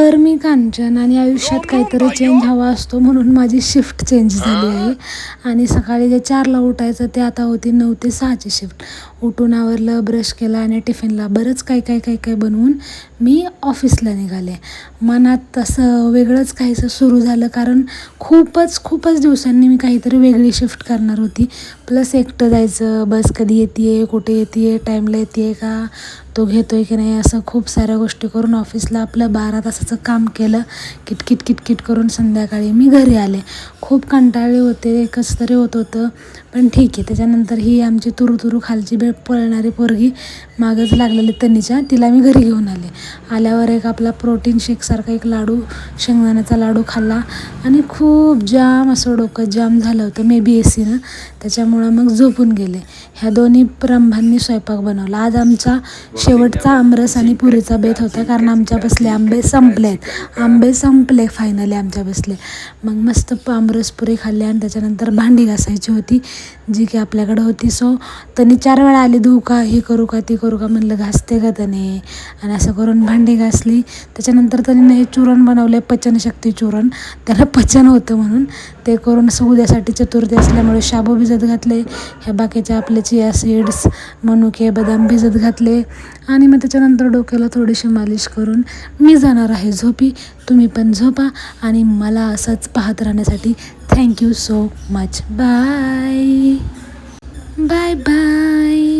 तर मी कांचन आणि आयुष्यात काहीतरी चेंज हवा असतो म्हणून माझी शिफ्ट चेंज झाली आहे. आणि सकाळी जे 4ला उठायचं ते आता होती 9 ते 6ची शिफ्ट. उठून आवरलं, ब्रश केला आणि टिफिनला बरंच काय बनवून मी ऑफिसला निघाले. मनात तसं वेगळंच काहीसं सुरू झालं, कारण खूपच दिवसांनी मी काहीतरी वेगळी शिफ्ट करणार होती. प्लस एकटं जायचं, बस कधी येते आहे, कुठे येते आहे, टाईमला येते आहे का, तो घेतो आहे की नाही, असं खूप साऱ्या गोष्टी करून ऑफिसला आपलं 12 तासाचं काम केलं. किटकिट करून संध्याकाळी मी घरी आले. खूप कंटाळले होते, कसं तरी होत होतं, पण ठीक आहे. त्याच्यानंतर ही आमची तुरू खालची पळणारी पोरगी मागच लागलेली तनीच्या, तिला मी घरी घेऊन आले. आल्यावर एक आपला प्रोटीन शेकसारखा एक लाडू, शेंगदाण्याचा लाडू खाल्ला आणि खूप जाम असं डोकं जाम झालं होतं, मे बी एसीनं, त्याच्यामुळं मग झोपून गेले. ह्या दोन्ही प्रंभांनी स्वयंपाक बनवला. आज आमचा शेवटचा आमरस आणि पुरीचा बेत होता, कारण आमच्या बसले आंबे संपले फायनली आमच्या बसले. मग मस्त आमरस पुरी खाल्ली आणि त्याच्यानंतर भांडी घासायची होती, जी की आपल्याकडं होती. सो त्यांनी 4 वेळा आली, धुऊ का, हे करू का, ती करू का, म्हणलं घासते का त्याने, आणि असं करून भांडी घासली. त्याच्यानंतर त्यांनी हे चूरण बनवले, पचनशक्ती चूरण, त्याला पचन होतं म्हणून ते करून असं उद्यासाठी चतुर्थी असल्यामुळे शाबू भिजत घातले. ह्या बाकीच्या आपले चिया सीड्स, मनुके, बदाम भिजत घातले आणि मग त्याच्यानंतर डोक्याला थोडीशी मालिश करून मी जाणार आहे झोपी. तुम्ही पण झोपा आणि मला असंच पाहत राहण्यासाठी thank you so much. Bye bye.